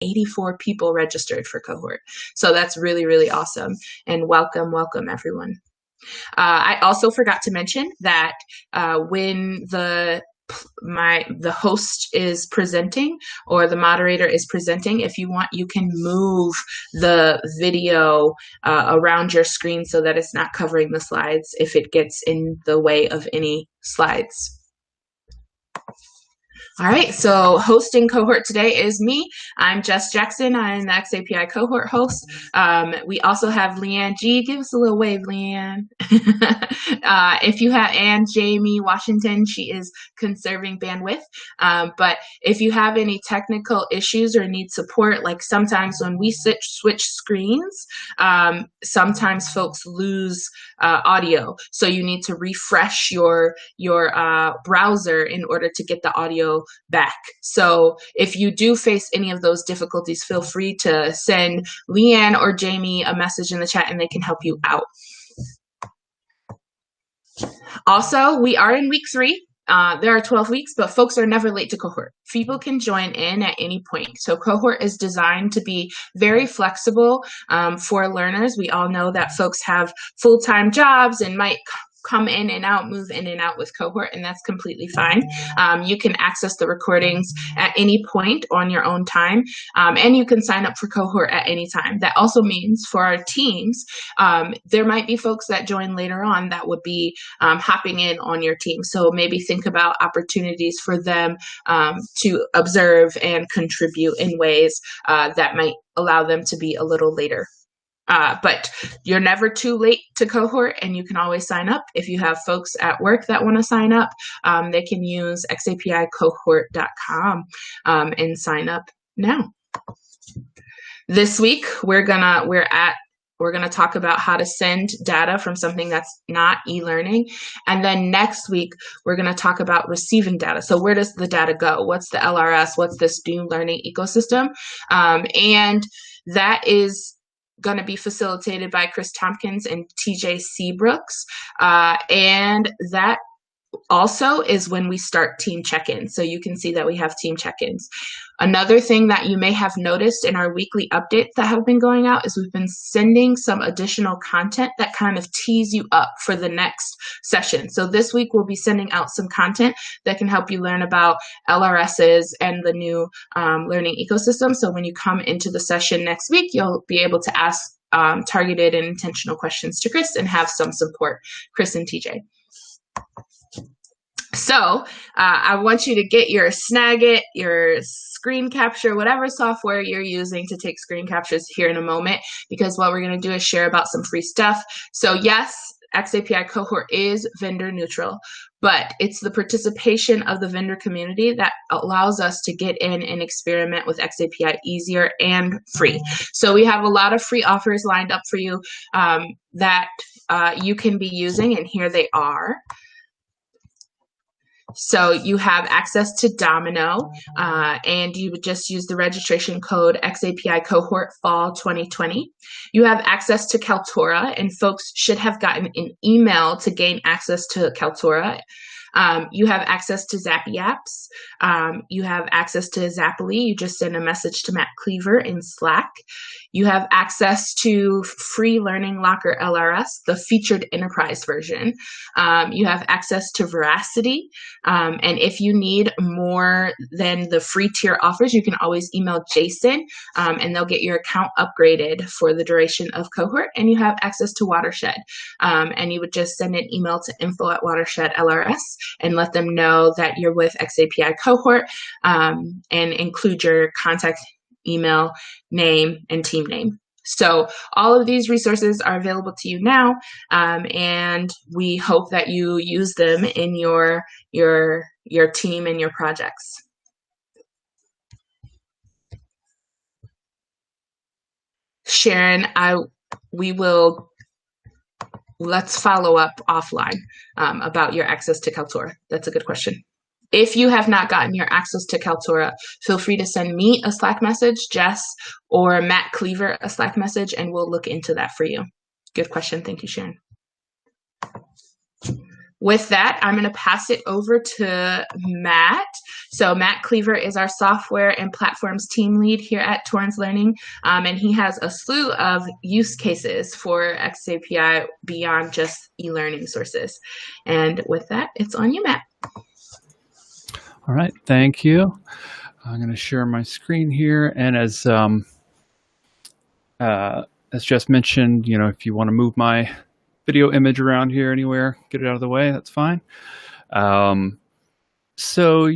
84 people registered for cohort. So that's really, really awesome. And welcome, welcome everyone. I also forgot to mention that when the host is presenting or the moderator is presenting, if you want, you can move the video around your screen so that it's not covering the slides if it gets in the way of any slides. All right, so hosting cohort today is me. I'm Jess Jackson. I'm the xAPI Cohort host. We also have Leanne G. Give us a little wave, Leanne. If you have, and Jamie Washington, she is conserving bandwidth. But if you have any technical issues or need support, like sometimes when we switch screens, sometimes folks lose audio. So you need to refresh your browser in order to get the audio back. So if you do face any of those difficulties, feel free to send Leanne or Jamie a message in the chat and they can help you out. Also, we are in week 3. There are 12 weeks, but folks are never late to cohort. People can join in at any point. So cohort is designed to be very flexible for learners. We all know that folks have full-time jobs and might come in and out, move in and out with cohort, and that's completely fine. You can access the recordings at any point on your own time, and you can sign up for cohort at any time. That also means for our teams, there might be folks that join later on that would be hopping in on your team. So maybe think about opportunities for them to observe and contribute in ways that might allow them to be a little later. But you're never too late to cohort, and you can always sign up. If you have folks at work that want to sign up, they can use xapicohort.com and sign up now. This week, we're gonna talk about how to send data from something that's not e-learning. And then next week, we're gonna talk about receiving data. So where does the data go? What's the LRS? What's this new learning ecosystem? And that is going to be facilitated by Chris Tompkins and TJ Seabrooks. And that also is when we start team check-ins. So you can see that we have team check-ins. Another thing that you may have noticed in our weekly updates that have been going out is we've been sending some additional content that kind of tees you up for the next session. So this week we'll be sending out some content that can help you learn about LRSs and the new learning ecosystem. So when you come into the session next week, you'll be able to ask targeted and intentional questions to Chris and have some support, Chris and TJ. So I want you to get your Snagit, your screen capture, whatever software you're using to take screen captures here in a moment, because what we're going to do is share about some free stuff. So yes, xAPI Cohort is vendor neutral, but it's the participation of the vendor community that allows us to get in and experiment with xAPI easier and free. So we have a lot of free offers lined up for you that you can be using, and here they are. So you have access to Domino, and you would just use the registration code xAPI Cohort Fall 2020. You have access to Kaltura, and folks should have gotten an email to gain access to Kaltura. You have access to xAPI apps. You have access to Xaply. You just send a message to Matt Cleaver in Slack. You have access to free Learning Locker LRS, the featured enterprise version. You have access to Veracity. And if you need more than the free tier offers, you can always email Jason, and they'll get your account upgraded for the duration of cohort. And you have access to Watershed. And you would just send an email to info@Watershed LRS and let them know that you're with xAPI Cohort, and include your contact email, name, and team name. So all of these resources are available to you now, and we hope that you use them in your team and your projects. Sharon, let's follow up offline about your access to Kaltura. That's a good question. If you have not gotten your access to Kaltura, feel free to send me a Slack message, Jess, or Matt Cleaver a Slack message, and we'll look into that for you. Good question. Thank you, Sharon. With that, I'm going to pass it over to Matt. So Matt Cleaver is our software and platforms team lead here at Torrance Learning, and he has a slew of use cases for xAPI beyond just e-learning sources. And with that, it's on you, Matt. All right, thank you. I'm going to share my screen here, and as just mentioned, if you want to move my video image around here anywhere, get it out of the way, that's fine. So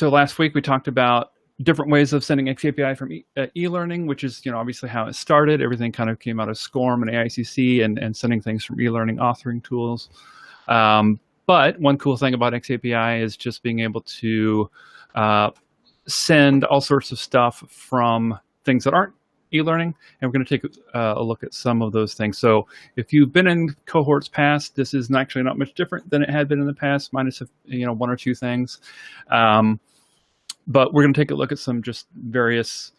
last week we talked about different ways of sending xAPI from e-learning, which is obviously how it started. Everything kind of came out of SCORM and AICC and sending things from e-learning authoring tools. But one cool thing about xAPI is just being able to send all sorts of stuff from things that aren't e-learning, and we're going to take a look at some of those things. So if you've been in cohorts past, this is actually not much different than it had been in the past, minus one or two things. But we're going to take a look at some just various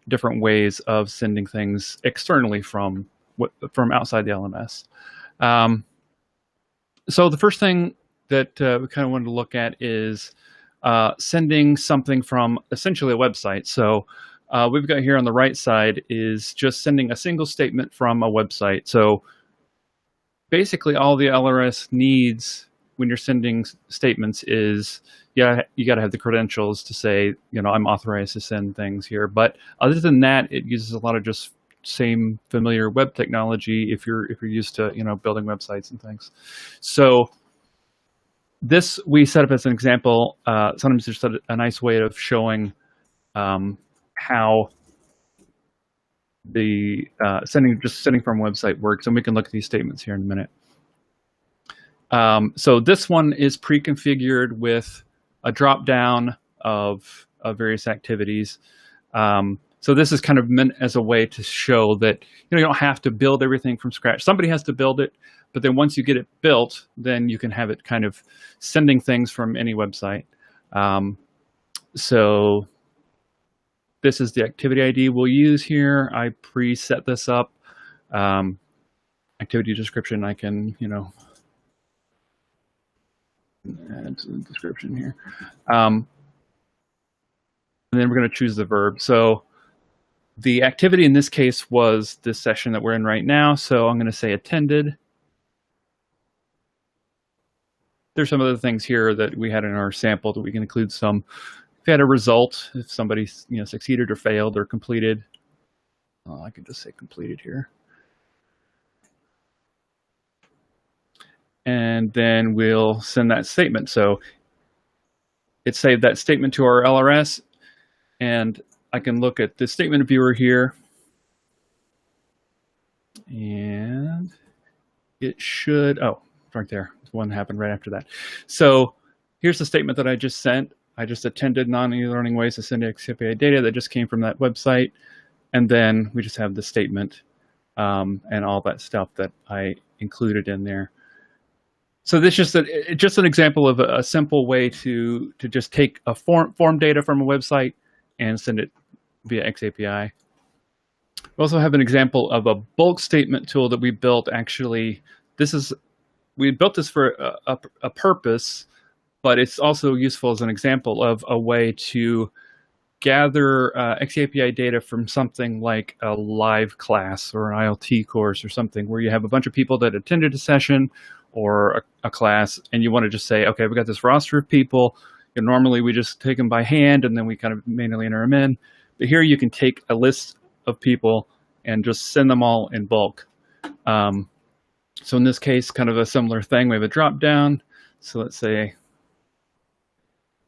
different ways of sending things externally from outside the LMS. So the first thing that we kind of wanted to look at is sending something from essentially a website. So we've got here on the right side is just sending a single statement from a website. So basically all the LRS needs when you're sending statements is, you got to have the credentials to say, I'm authorized to send things here. But other than that, it uses a lot of just same familiar web technology if you're used to building websites and things. So this we set up as an example. Sometimes just a nice way of showing how the sending from a website works, and we can look at these statements here in a minute. So this one is pre-configured with a drop down of various activities. So this is kind of meant as a way to show that you don't have to build everything from scratch. Somebody has to build it, but then once you get it built, then you can have it kind of sending things from any website. So this is the activity ID we'll use here. I preset this up. Activity description, I can, add to the description here. And then we're going to choose the verb. So the activity in this case was this session that we're in right now. So I'm going to say attended. There's some other things here that we had in our sample that we can include some. If you had a result, if somebody succeeded or failed or completed, I can just say completed here. And then we'll send that statement. So it saved that statement to our LRS, and I can look at the statement viewer here, and it should, right there, one happened right after that. So here's the statement that I just sent. I just attended non-e-learning ways to send xAPI data that just came from that website. And then we just have the statement and all that stuff that I included in there. So this is just an example of a simple way to just take a form data from a website and send it via xAPI. We also have an example of a bulk statement tool that we built. Actually, we built this for a purpose, but it's also useful as an example of a way to gather xAPI data from something like a live class or an ILT course or something where you have a bunch of people that attended a session or a class, and you want to just say, okay, we got this roster of people. Normally we just take them by hand and then we kind of manually enter them in. But here you can take a list of people and just send them all in bulk. So in this case, kind of a similar thing. We have a drop down. So let's say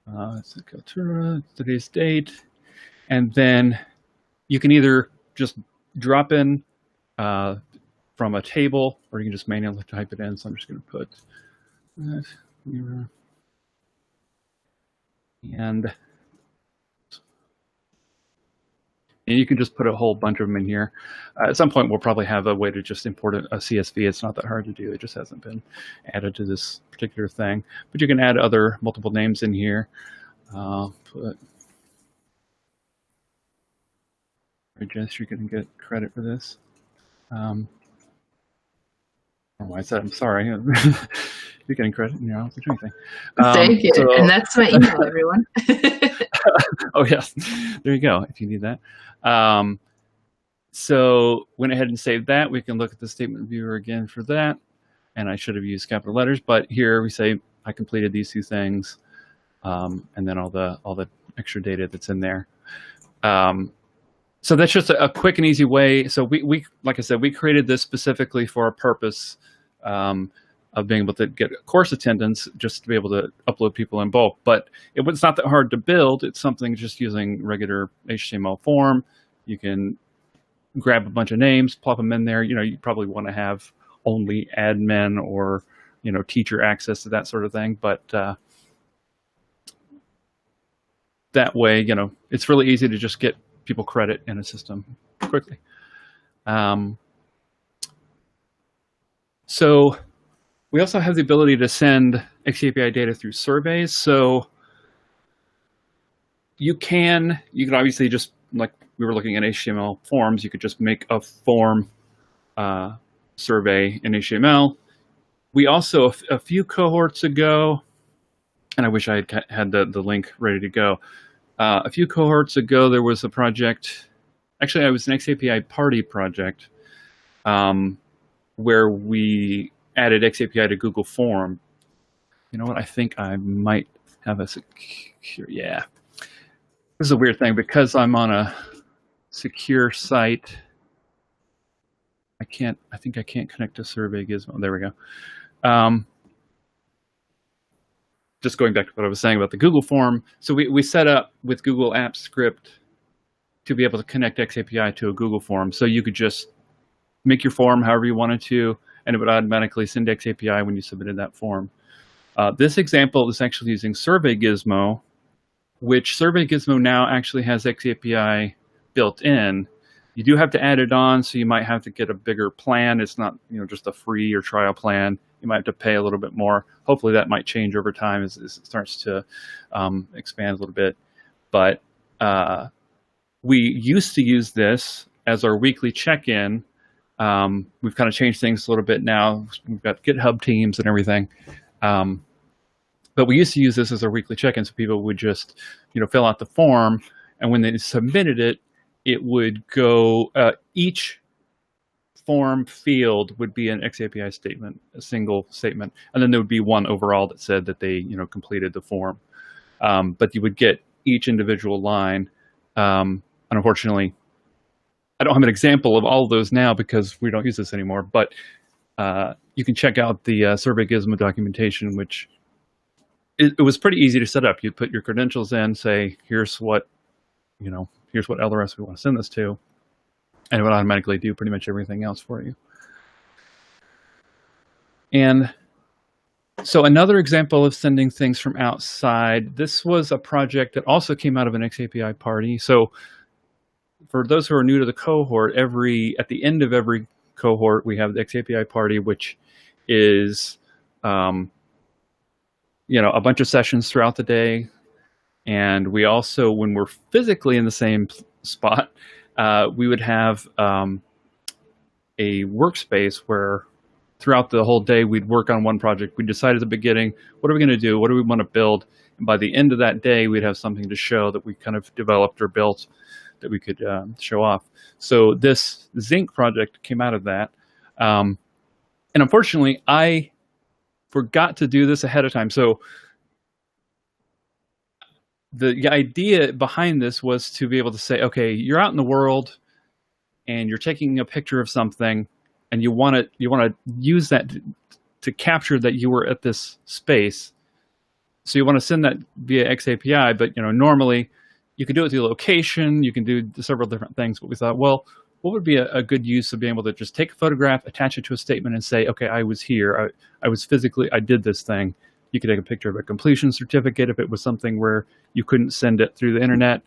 Kaltura, today's date, and then you can either just drop in from a table, or you can just manually type it in. So I'm just going to put that here. And you can just put a whole bunch of them in here. At some point, we'll probably have a way to just import a CSV. It's not that hard to do. It just hasn't been added to this particular thing. But you can add other multiple names in here. Put Jess, you're going to get credit for this. Oh, I said I'm sorry. You're getting credit. You don't have to do anything. Thank you. So, And that's my email, everyone. oh yes, there you go. If you need that. So went ahead and saved that. We can look at the statement viewer again for that. And I should have used capital letters, but here we say I completed these two things, and then all the extra data that's in there. So that's just a quick and easy way. So we like I said, we created this specifically for a purpose of being able to get course attendance, just to be able to upload people in bulk. But it's not that hard to build. It's something just using regular HTML form. You can grab a bunch of names, plop them in there. You probably want to have only admin or teacher access to that sort of thing, but that way it's really easy to just get people credit in a system quickly. So we also have the ability to send xAPI data through surveys. So you can obviously, just like we were looking at HTML forms, you could just make a form survey in HTML. We also, a few cohorts ago, and I wish I had the link ready to go. A few cohorts ago, there was a project. Actually, it was an xAPI party project where we added xAPI to Google Form. You know what? I think I might have a secure. Yeah, this is a weird thing because I'm on a secure site. I think I can't connect to Survey Gizmo. There we go. Just going back to what I was saying about the Google form. So we set up with Google Apps Script to be able to connect xAPI to a Google form. So you could just make your form however you wanted to, and it would automatically send xAPI when you submitted that form. This example is actually using Survey Gizmo, which Survey Gizmo now actually has xAPI built in. You do have to add it on, so you might have to get a bigger plan. It's not just a free or trial plan. You might have to pay a little bit more. Hopefully that might change over time as it starts to expand a little bit. But we used to use this as our weekly check-in. We've kind of changed things a little bit now. We've got GitHub teams and everything. But we used to use this as our weekly check-in, so people would just fill out the form, and when they submitted it, it would go, each form field would be an xAPI statement, a single statement, and then there would be one overall that said that they completed the form. But you would get each individual line. And unfortunately, I don't have an example of all of those now because we don't use this anymore, but you can check out the Survey Gizmo documentation, which it was pretty easy to set up. You'd put your credentials in, say, here's what LRS we want to send this to, and it would automatically do pretty much everything else for you. And so another example of sending things from outside, this was a project that also came out of an xAPI party. So for those who are new to the cohort, at the end of every cohort, we have the xAPI party, which is a bunch of sessions throughout the day. And we also, when we're physically in the same spot, we would have a workspace where throughout the whole day we'd work on one project. We decide at the beginning, what are we going to do? What do we want to build? And by the end of that day, we'd have something to show that we kind of developed or built that we could show off. So this Zinc project came out of that. And unfortunately, I forgot to do this ahead of time. So the idea behind this was to be able to say, okay, you're out in the world and you're taking a picture of something and you want to use that to capture that you were at this space. So you want to send that via xAPI, but normally you can do it through location, you can do several different things, but we thought, well, what would be a good use of being able to just take a photograph, attach it to a statement and say, okay, I was here, I did this thing. You could take a picture of a completion certificate if it was something where you couldn't send it through the internet.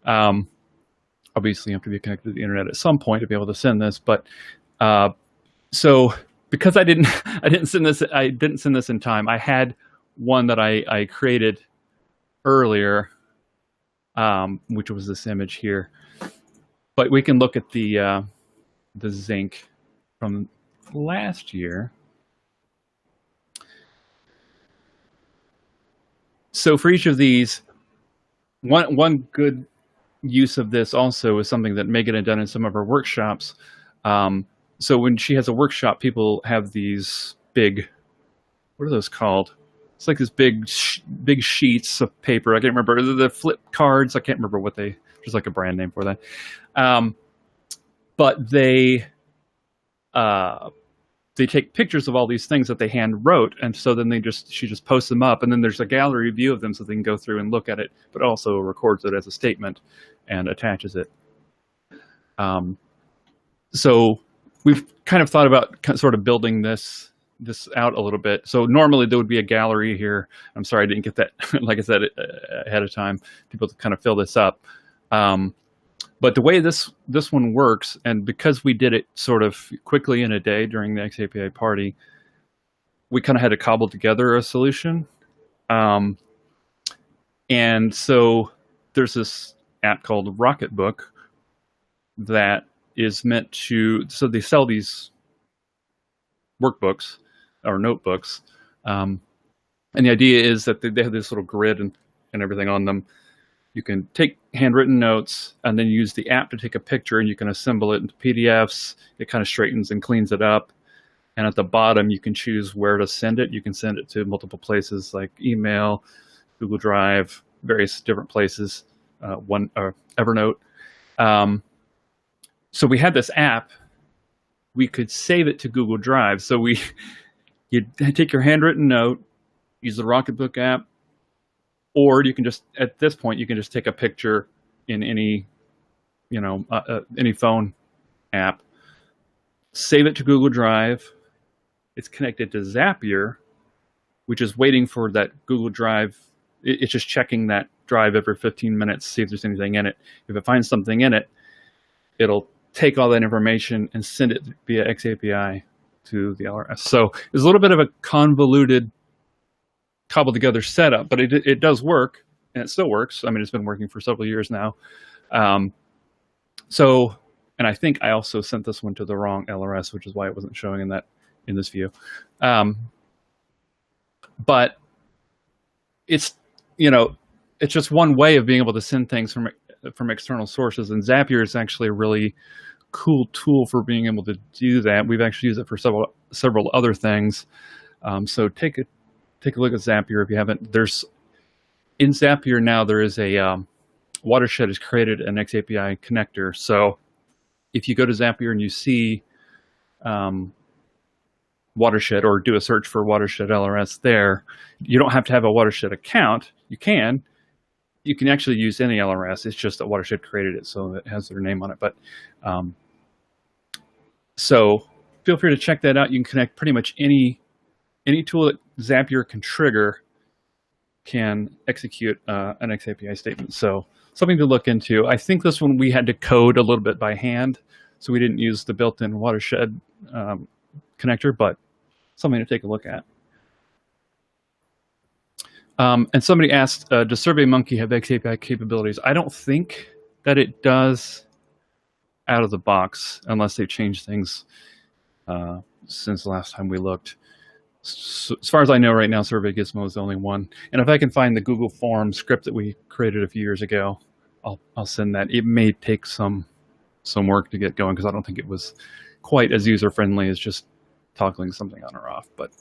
Obviously, you have to be connected to the internet at some point to be able to send this. But so because I didn't send this in time. I had one that I created earlier, which was this image here. But we can look at the Zinc from last year. So for each of these, one good use of this also is something that Megan had done in some of her workshops. So when she has a workshop, people have these big, what are those called? It's like this big sheets of paper. I can't remember the flip cards. I can't remember what there's like a brand name for that. But they take pictures of all these things that they hand wrote, and so then she just posts them up, and then there's a gallery view of them so they can go through and look at it, but also records it as a statement and attaches it. So we've kind of thought about sort of building this out a little bit. So normally there would be a gallery here. I'm sorry I didn't get that, like I said, ahead of time, people to kind of fill this up. But the way this one works, and because we did it sort of quickly in a day during the xAPI party, we kind of had to cobble together a solution. And so there's this app called Rocketbook that is meant to, so they sell these workbooks or notebooks. And the idea is that they have this little grid and everything on them. You can take handwritten notes and then use the app to take a picture, and you can assemble it into PDFs. It kind of straightens and cleans it up. And at the bottom, you can choose where to send it. You can send it to multiple places like email, Google Drive, various different places, Evernote. So we had this app. We could save it to Google Drive. So you take your handwritten note, use the Rocketbook app, or you can just, at this point, you can just take a picture in any phone app, save it to Google Drive. It's connected to Zapier, which is waiting for that Google Drive. It's just checking that drive every 15 minutes, see if there's anything in it. If it finds something in it, it'll take all that information and send it via xAPI to the LRS. So it's a little bit of a convoluted, cobbled together setup, but it does work, and it still works. I mean, it's been working for several years now. And I think I also sent this one to the wrong LRS, which is why it wasn't showing in this view. But it's just one way of being able to send things from external sources, and Zapier is actually a really cool tool for being able to do that. We've actually used it for several other things. So take a look at Zapier if you haven't. In Zapier now there is a Watershed has created an xAPI connector. So if you go to Zapier and you see Watershed, or do a search for Watershed LRS there, you don't have to have a Watershed account. You can actually use any LRS. It's just that Watershed created it, so it has their name on it. But so feel free to check that out. You can connect pretty much any tool that Zapier can trigger can execute an xAPI statement. So something to look into. I think this one we had to code a little bit by hand, so we didn't use the built-in Watershed connector, but something to take a look at. And somebody asked, does SurveyMonkey have xAPI capabilities? I don't think that it does out of the box, unless they've changed things since the last time we looked. So, as far as I know right now, Survey Gizmo is the only one. And if I can find the Google Form script that we created a few years ago, I'll send that. It may take some work to get going, because I don't think it was quite as user-friendly as just toggling something on or off. But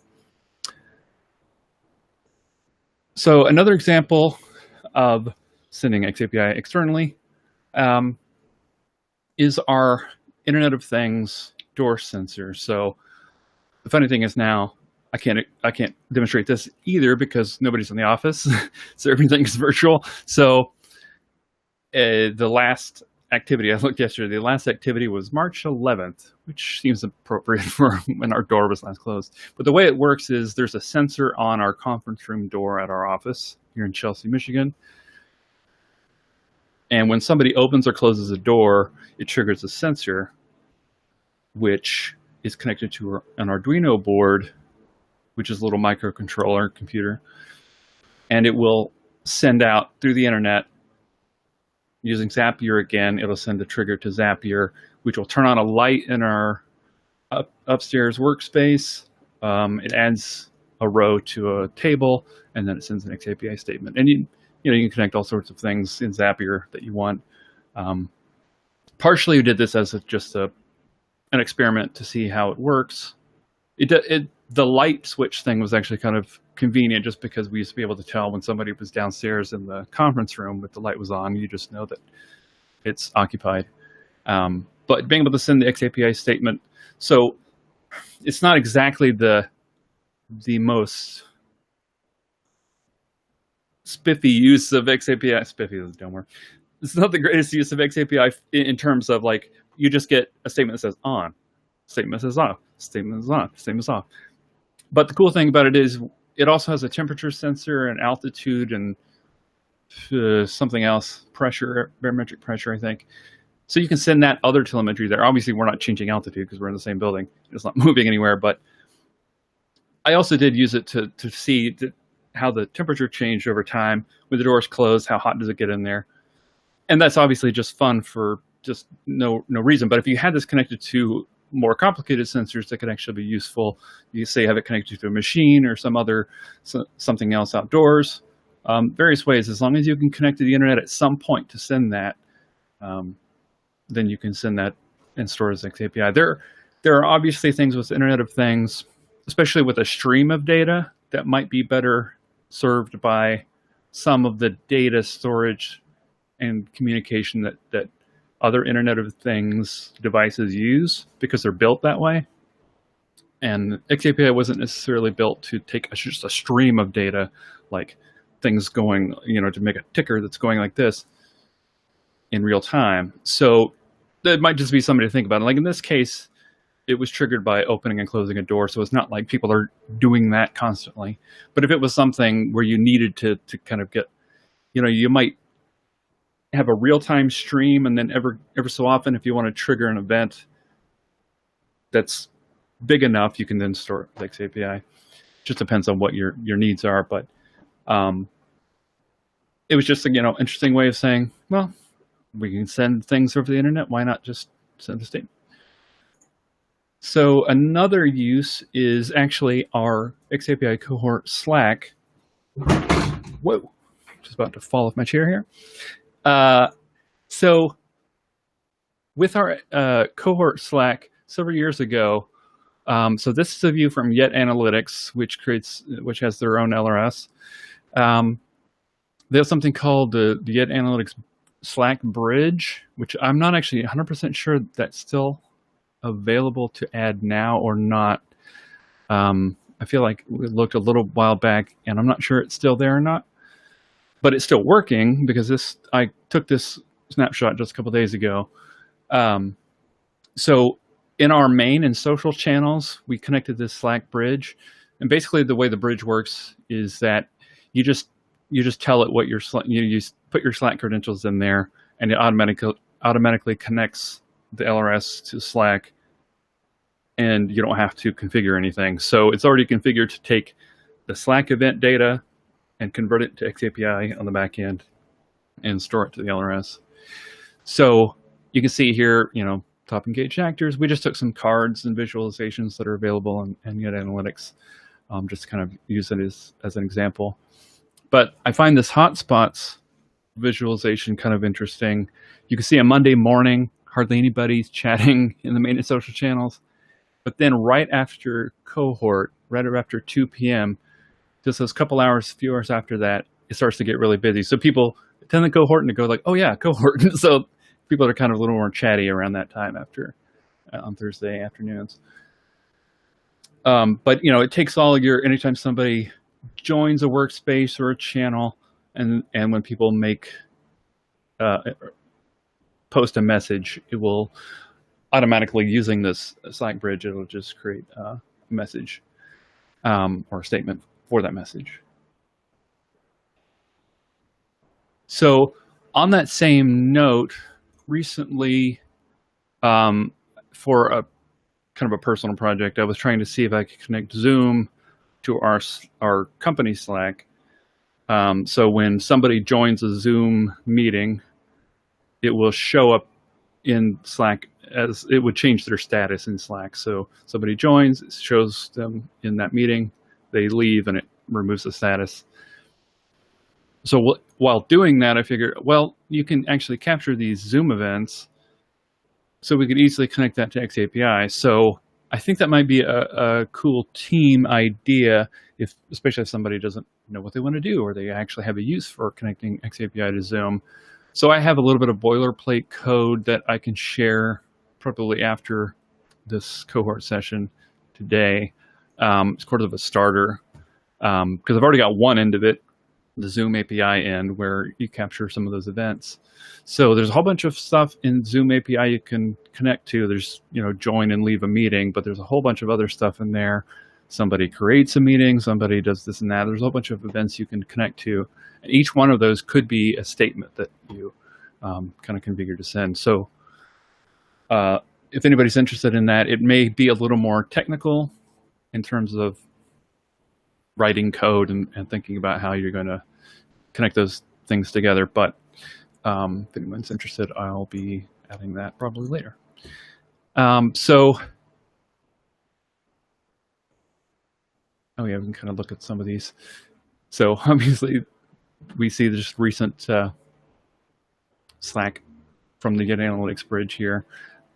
so another example of sending xAPI externally is our Internet of Things door sensor. So the funny thing is now I can't demonstrate this either because nobody's in the office, so everything's virtual. So the last activity I looked yesterday, the last activity was March 11th, which seems appropriate for when our door was last closed. But the way it works is there's a sensor on our conference room door at our office here in Chelsea, Michigan. And when somebody opens or closes a door, it triggers a sensor, which is connected to an Arduino board, which is a little microcontroller computer. And it will send out through the internet using Zapier again. It'll send a trigger to Zapier, which will turn on a light in our upstairs workspace. It adds a row to a table, and then it sends an xAPI statement. And you can connect all sorts of things in Zapier that you want. Partially, we did this as just an experiment to see how it works. The light switch thing was actually kind of convenient, just because we used to be able to tell when somebody was downstairs in the conference room if the light was on. You just know that it's occupied. But being able to send the xAPI statement, so it's not exactly the most spiffy use of xAPI. Spiffy is a dumb word. It's not the greatest use of xAPI in terms of, like, you just get a statement that says on, statement that says off, statement is on, statement is off. But the cool thing about it is it also has a temperature sensor and altitude and something else, pressure, barometric pressure, I think. So you can send that other telemetry there. Obviously, we're not changing altitude because we're in the same building. It's not moving anywhere. But I also did use it to see how the temperature changed over time. With the doors closed, how hot does it get in there? And that's obviously just fun for just no reason. But if you had this connected to more complicated sensors that could actually be useful, you say have it connected to a machine or something else outdoors, various ways. As long as you can connect to the internet at some point to send that, then you can send that and store it as xAPI. There are obviously things with Internet of Things, especially with a stream of data, that might be better served by some of the data storage and communication that other Internet of Things devices use, because they're built that way. And xAPI wasn't necessarily built to take just a stream of data, like things going, to make a ticker that's going like this in real time. So that might just be something to think about. Like in this case, it was triggered by opening and closing a door, so it's not like people are doing that constantly. But if it was something where you needed to kind of get, you might have a real-time stream, and then ever so often, if you want to trigger an event that's big enough, you can then store it with xAPI. Just depends on what your needs are. But it was just a interesting way of saying, well, we can send things over the internet. Why not just send a statement? So another use is actually our xAPI Cohort Slack. Whoa, just about to fall off my chair here. So with our Cohort Slack several years ago, so this is a view from Yet Analytics, which has their own LRS. They have something called the Yet Analytics Slack Bridge, which I'm not actually 100% sure that's still available to add now or not. I feel like we looked a little while back, and I'm not sure it's still there or not. But it's still working, because I took this snapshot just a couple days ago. So in our main and social channels, we connected this Slack bridge. And basically the way the bridge works is that you just tell it what you put your Slack credentials in there, and it automatically connects the LRS to Slack, and you don't have to configure anything. So it's already configured to take the Slack event data and convert it to xAPI on the back end and store it to the LRS. So you can see here, top engaged actors. We just took some cards and visualizations that are available in Yet Analytics, just to kind of use it as an example. But I find this hotspots visualization kind of interesting. You can see a Monday morning, hardly anybody's chatting in the main and social channels. But then right after cohort, right after 2 p.m., just those few hours after that, it starts to get really busy. So people attend the cohort and they go like, oh yeah, cohort. So people are kind of a little more chatty around that time on Thursday afternoons. But it takes anytime somebody joins a workspace or a channel, and when people post a message, it will automatically, using this Slack bridge, it'll just create a message or a statement for that message. So on that same note, recently, for a kind of a personal project, I was trying to see if I could connect Zoom to our company Slack. So when somebody joins a Zoom meeting, it will show up in Slack as it would change their status in Slack. So somebody joins, it shows them in that meeting, they leave and it removes the status. So while doing that, I figured, well, you can actually capture these Zoom events, so we could easily connect that to xAPI. So I think that might be a cool team idea, especially if somebody doesn't know what they want to do, or they actually have a use for connecting xAPI to Zoom. So I have a little bit of boilerplate code that I can share probably after this cohort session today. It's sort of a starter, because I've already got one end of it, the Zoom API end, where you capture some of those events. So there's a whole bunch of stuff in Zoom API you can connect to. There's, join and leave a meeting, but there's a whole bunch of other stuff in there. Somebody creates a meeting, somebody does this and that. There's a whole bunch of events you can connect to. And each one of those could be a statement that you kind of configure to send. So if anybody's interested in that, it may be a little more technical in terms of writing code and thinking about how you're going to connect those things together. But if anyone's interested, I'll be adding that probably later. Oh yeah, we can kind of look at some of these. So obviously we see just recent Slack from the Get Analytics bridge here.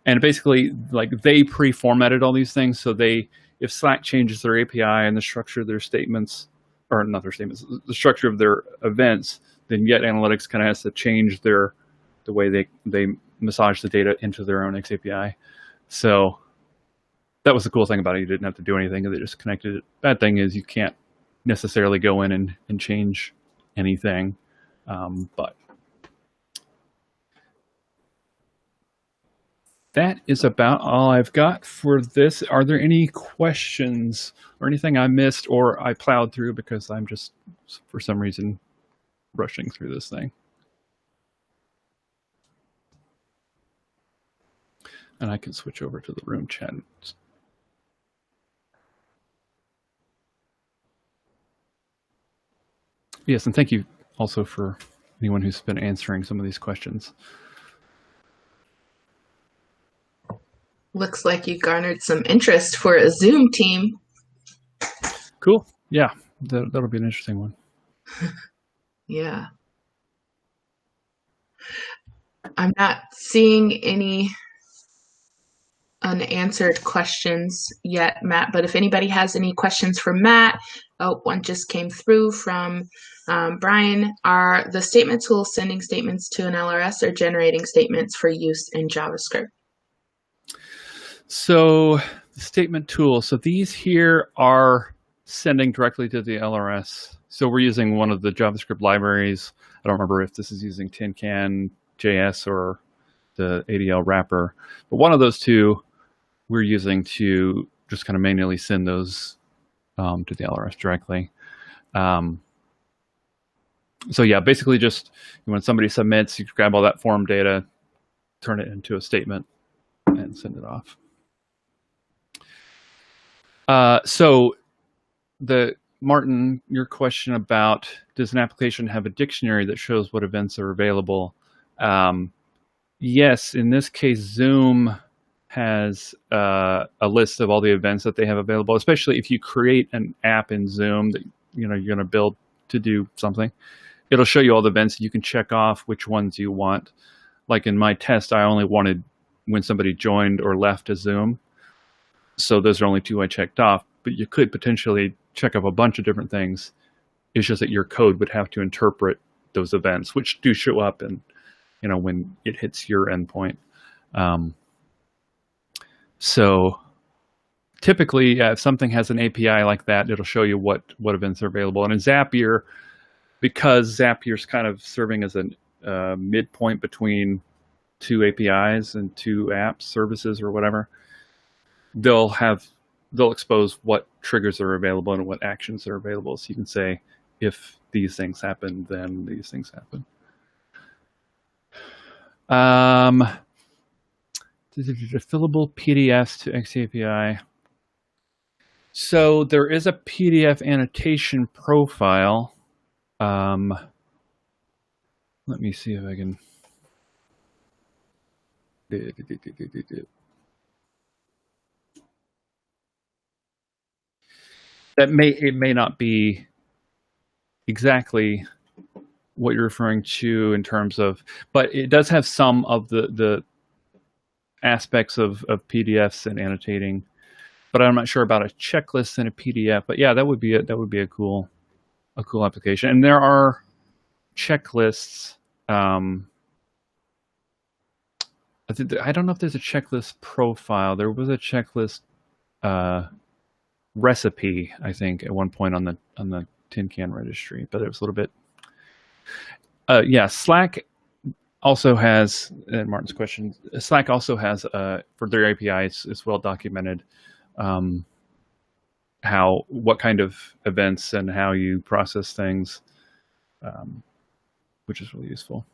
And basically, like, they pre-formatted all these things. So if Slack changes their API and the structure of their statements, or not their statements, the structure of their events, then Get Analytics kind of has to change the way they massage the data into their own xAPI. So that was the cool thing about it. You didn't have to do anything. They just connected it. Bad thing is you can't necessarily go in and change anything. But that is about all I've got for this. Are there any questions or anything I missed or I plowed through because I'm just, for some reason, rushing through this thing? And I can switch over to the room chat. Yes, and thank you also for anyone who's been answering some of these questions. Looks like you garnered some interest for a Zoom team. Cool. Yeah, that'll be an interesting one. Yeah. I'm not seeing any unanswered questions yet, Matt, but if anybody has any questions for Matt, one just came through from Brian. Are the statement tools sending statements to an LRS or generating statements for use in JavaScript? So the statement tool, so these here are sending directly to the LRS. So we're using one of the JavaScript libraries. I don't remember if this is using TinCan.js or the ADL wrapper, but one of those two we're using to just kind of manually send those to the LRS directly. So yeah, basically just when somebody submits, you grab all that form data, turn it into a statement, and send it off. So Martin, your question about does an application have a dictionary that shows what events are available? Yes, in this case, Zoom has a list of all the events that they have available, especially if you create an app in Zoom that you're going to build to do something. It'll show you all the events. You can check off which ones you want. Like in my test, I only wanted when somebody joined or left a Zoom. So those are only two I checked off, but you could potentially check off a bunch of different things. It's just that your code would have to interpret those events, which do show up and when it hits your endpoint. So typically, if something has an API like that, it'll show you what events are available. And in Zapier, because Zapier's kind of serving as a midpoint between two APIs and two apps, services, or whatever, they'll expose what triggers are available and what actions are available. So you can say, if these things happen, then these things happen. Fillable PDFs to xAPI. So there is a PDF annotation profile. Let me see if I can. it may not be exactly what you're referring to in terms of, but it does have some of the aspects of PDFs and annotating. But I'm not sure about a checklist in a PDF. But yeah, that would be a cool application. And there are checklists. I don't know if there's a checklist profile. There was a checklist recipe, I think, at one point on the tin can registry, but it was a little bit. Slack also has, and Martin's question, Slack also has for their APIs, it's well documented what kind of events and how you process things, which is really useful.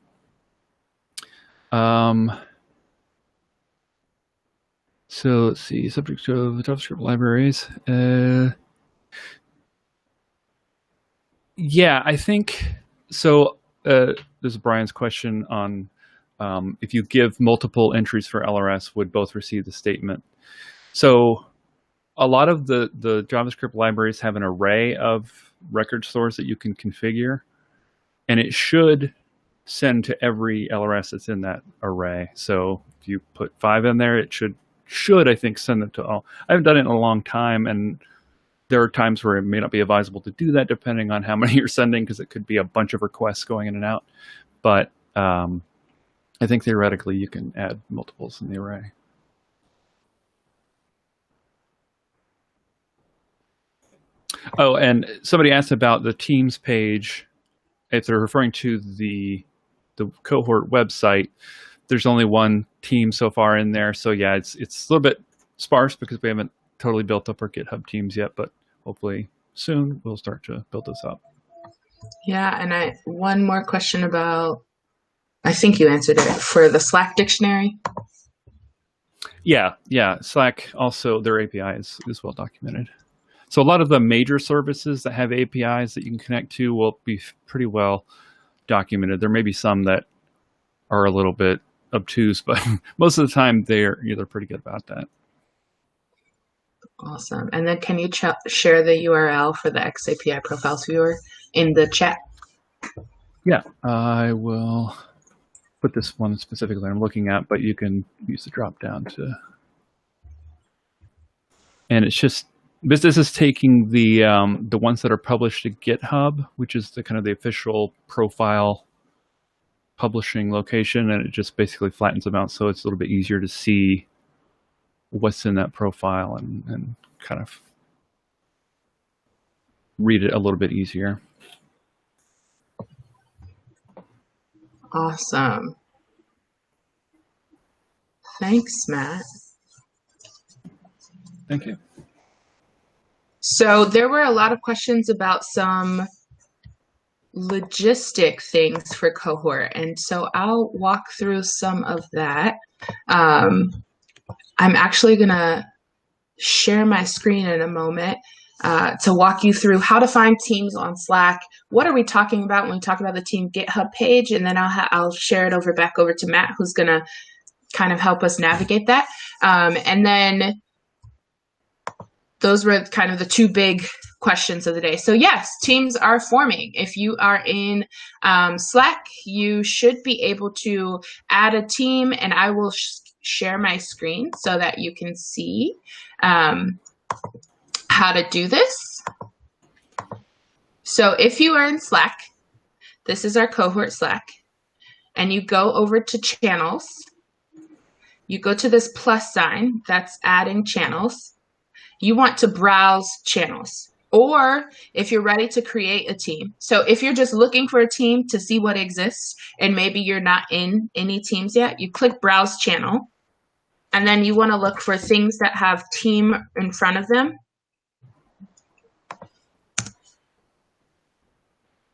So let's see, subject of JavaScript libraries. Yeah, I think so. There's Brian's question on if you give multiple entries for LRS, would both receive the statement. So a lot of the JavaScript libraries have an array of record stores that you can configure, and it should send to every LRS that's in that array. So if you put 5 in there, it should I think send them to all. I haven't done it in a long time, and there are times where it may not be advisable to do that depending on how many you're sending, because it could be a bunch of requests going in and out. But I think theoretically you can add multiples in the array. Oh, and somebody asked about the Teams page. If they're referring to the cohort website, there's only one team so far in there. So yeah, it's a little bit sparse because we haven't totally built up our GitHub teams yet, but hopefully soon we'll start to build this up. Yeah, and one more question about, I think you answered it, for the Slack dictionary. Yeah. Slack also, their API is well documented. So a lot of the major services that have APIs that you can connect to will be pretty well documented. There may be some that are a little bit obtuse, but most of the time they're pretty good about that. Awesome. And then can you share the URL for the xAPI Profiles Viewer in the chat? Yeah, I will put this one specifically I'm looking at, but you can use the drop down to, and it's just, this is taking the ones that are published to GitHub, which is the kind of the official profile publishing location, and it just basically flattens them out so it's a little bit easier to see what's in that profile and kind of read it a little bit easier. Awesome. Thanks, Matt. Thank you. So there were a lot of questions about some logistic things for Cohort, and so I'll walk through some of that. I'm actually going to share my screen in a moment to walk you through how to find teams on Slack. What are we talking about when we talk about the team GitHub page? And then I'll share it back over to Matt, who's going to kind of help us navigate that. And then those were kind of the two big questions of the day. So yes, teams are forming. If you are in Slack, you should be able to add a team, and I will share my screen so that you can see how to do this. So if you are in Slack, this is our cohort Slack, and you go over to channels, you go to this plus sign that's adding channels. You want to browse channels, or if you're ready to create a team. So if you're just looking for a team to see what exists and maybe you're not in any teams yet, you click browse channel, and then you want to look for things that have team in front of them.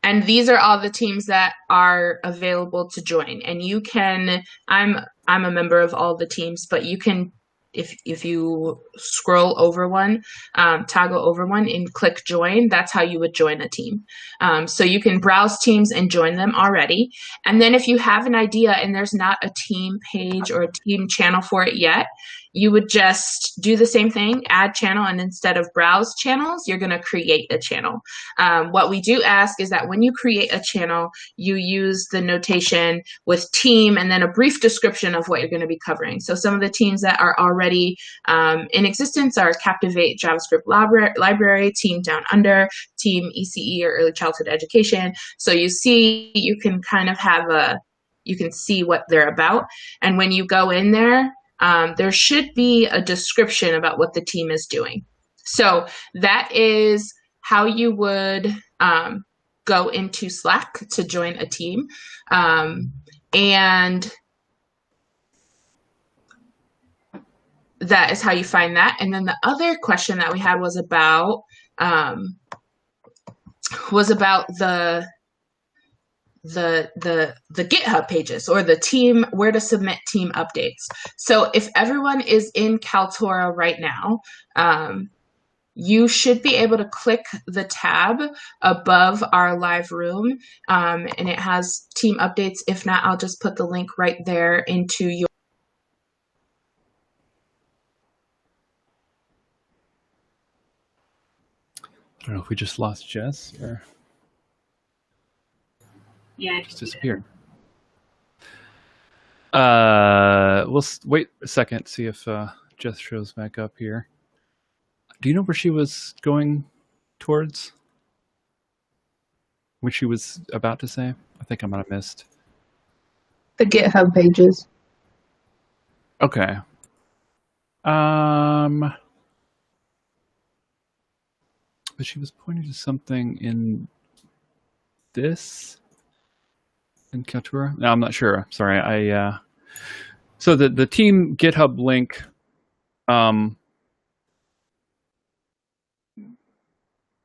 And these are all the teams that are available to join. And you can, I'm a member of all the teams, but you can, if you scroll over one, toggle over one and click join, that's how you would join a team. So you can browse teams and join them already. And then if you have an idea and there's not a team page or a team channel for it yet, you would just do the same thing, add channel, and instead of browse channels, you're going to create a channel. What we do ask is that when you create a channel, you use the notation with team and then a brief description of what you're going to be covering. So some of the teams that are already in existence are Captivate JavaScript Library, Team Down Under, Team ECE or Early Childhood Education. So you can kind of you can see what they're about. And when you go in there, there should be a description about what the team is doing. So that is how you would go into Slack to join a team. And that is how you find that. And then the other question that we had was about the GitHub pages or the team, where to submit team updates. So if everyone is in Kaltura right now, you should be able to click the tab above our live room, and it has team updates. If not, I'll just put the link right there into your. I don't know if we just lost Jess or. Yeah, it just disappeared. We'll wait a second, see if Jess shows back up here. Do you know where she was going towards? What she was about to say? I think I might have missed. The GitHub pages. Okay. But she was pointing to something in this. In Kaltura? No, I'm not sure. Sorry. So the team GitHub link.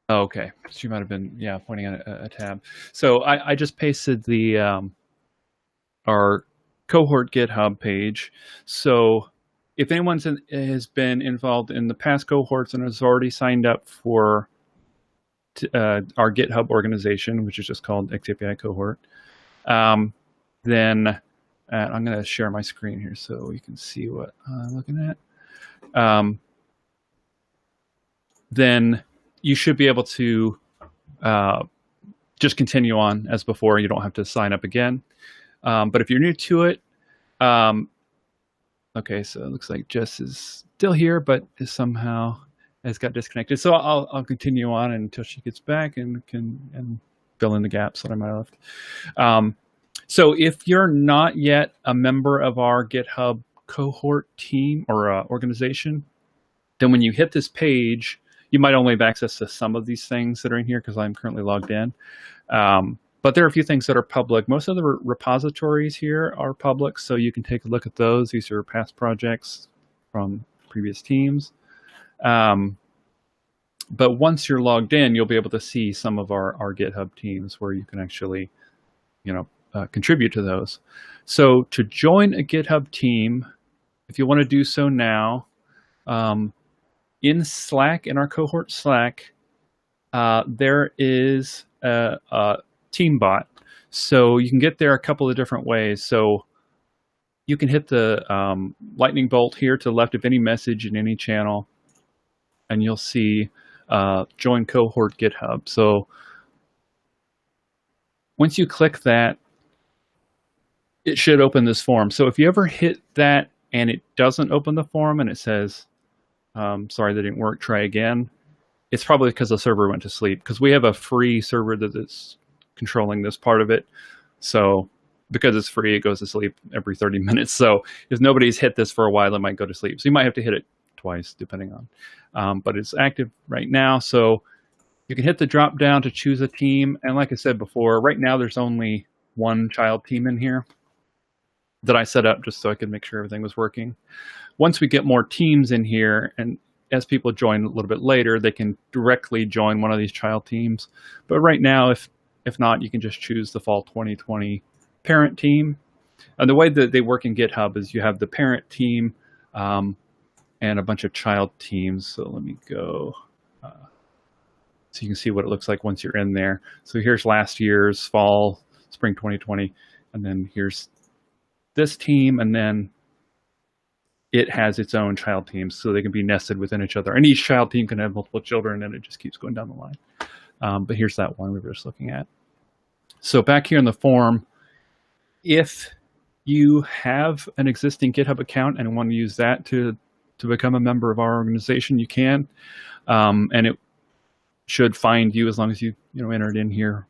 Okay, she might have been pointing at a tab. So I just pasted the our cohort GitHub page. So if anyone has been involved in the past cohorts and has already signed up for our GitHub organization, which is just called xAPI Cohort. Then I'm going to share my screen here so you can see what I'm looking at. Then you should be able to just continue on as before. You don't have to sign up again. But if you're new to it, okay, so it looks like Jess is still here, but has got disconnected. So I'll continue on until she gets back and can fill in the gaps that I might have left. So if you're not yet a member of our GitHub cohort team or organization, then when you hit this page, you might only have access to some of these things that are in here because I'm currently logged in. But there are a few things that are public. Most of the repositories here are public, so you can take a look at those. These are past projects from previous teams. But once you're logged in, you'll be able to see some of our GitHub teams where you can actually, contribute to those. So to join a GitHub team, if you want to do so now, in Slack, in our cohort Slack, there is a team bot. So you can get there a couple of different ways. So you can hit the lightning bolt here to the left of any message in any channel, and you'll see join cohort GitHub. So once you click that, it should open this form. So if you ever hit that and it doesn't open the form and it says, sorry, that didn't work, try again, it's probably because the server went to sleep, because we have a free server that is controlling this part of it. So because it's free, it goes to sleep every 30 minutes. So if nobody's hit this for a while, it might go to sleep. So you might have to hit it twice, depending on. But it's active right now. So you can hit the drop down to choose a team. And like I said before, right now there's only one child team in here that I set up just so I could make sure everything was working. Once we get more teams in here, and as people join a little bit later, they can directly join one of these child teams. But right now, if not, you can just choose the fall 2020 parent team. And the way that they work in GitHub is you have the parent team and a bunch of child teams. So let me go so you can see what it looks like once you're in there. So here's last year's fall, spring 2020, and then here's this team. And then it has its own child teams, so they can be nested within each other. And each child team can have multiple children, and it just keeps going down the line. But here's that one we were just looking at. So back here in the form, if you have an existing GitHub account and want to use that to become a member of our organization, you can. And it should find you as long as you enter it in here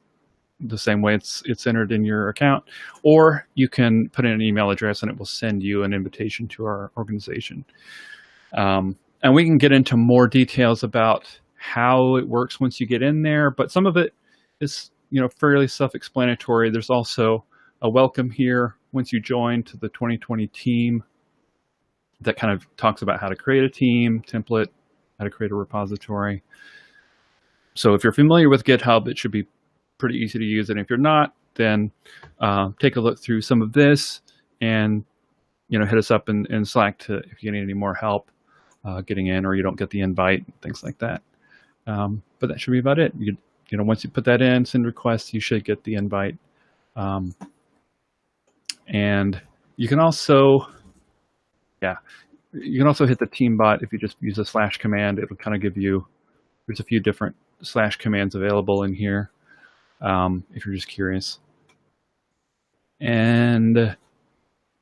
the same way it's entered in your account. Or you can put in an email address and it will send you an invitation to our organization. And we can get into more details about how it works once you get in there, but some of it is fairly self-explanatory. There's also a welcome here once you join to the 2020 team that kind of talks about how to create a team template, how to create a repository. So if you're familiar with GitHub, it should be pretty easy to use. And if you're not, then take a look through some of this and hit us up in Slack if you need any more help getting in, or you don't get the invite, things like that. But that should be about it. Once you put that in, send requests, you should get the invite. And you can also hit the team bot if you just use a / command. It'll kind of give you, there's a few different / commands available in here if you're just curious. And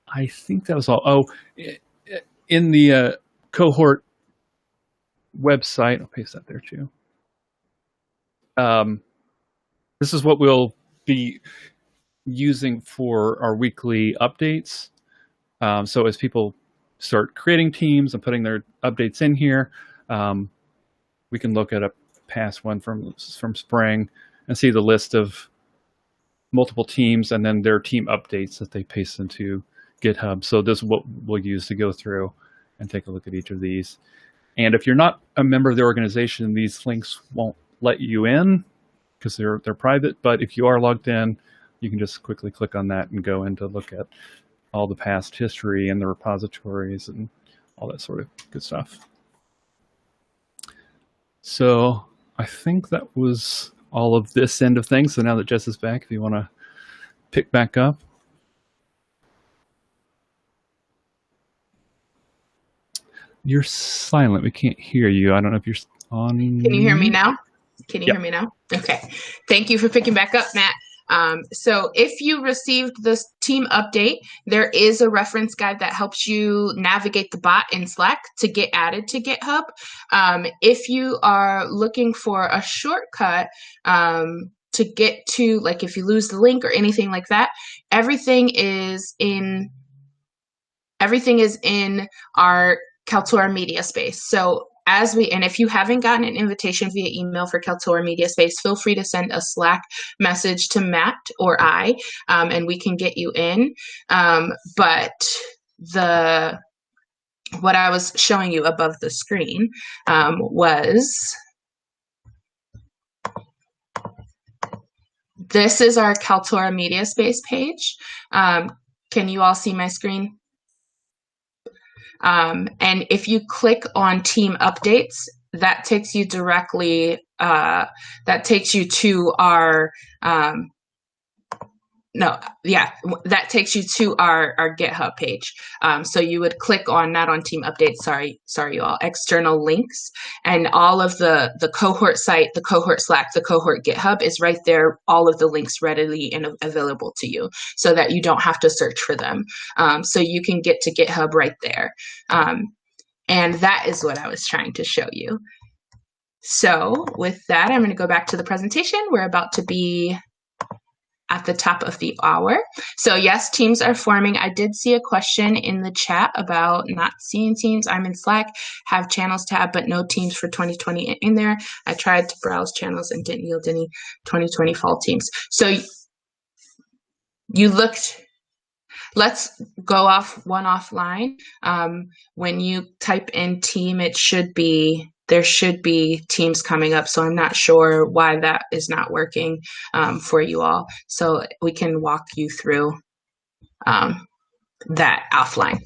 I think that was all. Oh, in the cohort website, I'll paste that there too. This is what we'll be using for our weekly updates. So as people start creating teams and putting their updates in here, we can look at a past one from spring and see the list of multiple teams and then their team updates that they paste into GitHub. So this is what we'll use to go through and take a look at each of these. And if you're not a member of the organization, these links won't let you in because they're private. But if you are logged in, you can just quickly click on that and go in to look at all the past history and the repositories and all that sort of good stuff. So I think that was all of this end of things. So now that Jess is back, if you want to pick back up. You're silent. We can't hear you. I don't know if you're on. Can you hear me now? Can you hear me now? Okay. Thank you for picking back up, Matt. So if you received this team update, there is a reference guide that helps you navigate the bot in Slack to get added to GitHub. If you are looking for a shortcut to get to, like if you lose the link or anything like that, everything is in our Kaltura media space. So and if you haven't gotten an invitation via email for Kaltura Media Space, feel free to send a Slack message to Matt or I, and we can get you in. But what I was showing you above the screen was, this is our Kaltura Media Space page. Can you all see my screen? And if you click on team updates, that takes you directly, that takes you to our, that takes you to our GitHub page. So you would click on, not on team updates, sorry you all, external links, and all of the cohort site, the cohort Slack, the cohort GitHub is right there, all of the links readily and available to you so that you don't have to search for them. So you can get to GitHub right there. And that is what I was trying to show you. So with that, I'm going to go back to the presentation. We're about to be at the top of the hour. So yes, teams are forming. I did see a question in the chat about not seeing teams. I'm in Slack, have channels tab, but no teams for 2020 in there. I tried to browse channels and didn't yield any 2020 fall teams. So you looked, let's go one offline. When you type in team, there should be teams coming up. So I'm not sure why that is not working for you all. So we can walk you through that offline.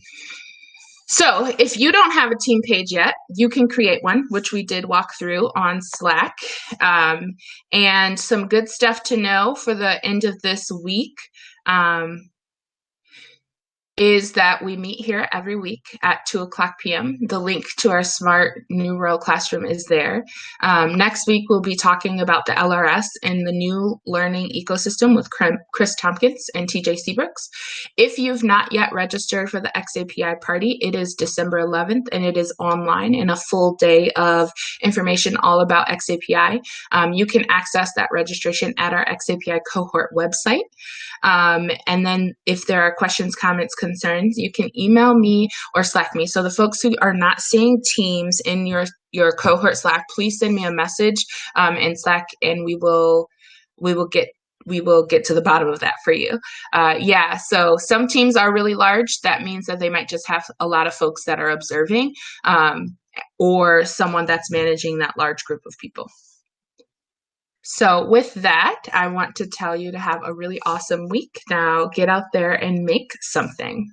So if you don't have a team page yet, you can create one, which we did walk through on Slack. And some good stuff to know for the end of this week. is that we meet here every week at 2:00 p.m. The link to our Smart New World Classroom is there. Next week, we'll be talking about the LRS and the new learning ecosystem with Chris Tompkins and TJ Seabrooks. If you've not yet registered for the xAPI party, it is December 11th, and it is online and a full day of information all about xAPI. You can access that registration at our xAPI Cohort website. And then if there are questions, comments, concerns, you can email me or Slack me. So the folks who are not seeing Teams in your cohort Slack, please send me a message in Slack, and we will get to the bottom of that for you. So some teams are really large. That means that they might just have a lot of folks that are observing, or someone that's managing that large group of people. So with that, I want to tell you to have a really awesome week. Now get out there and make something.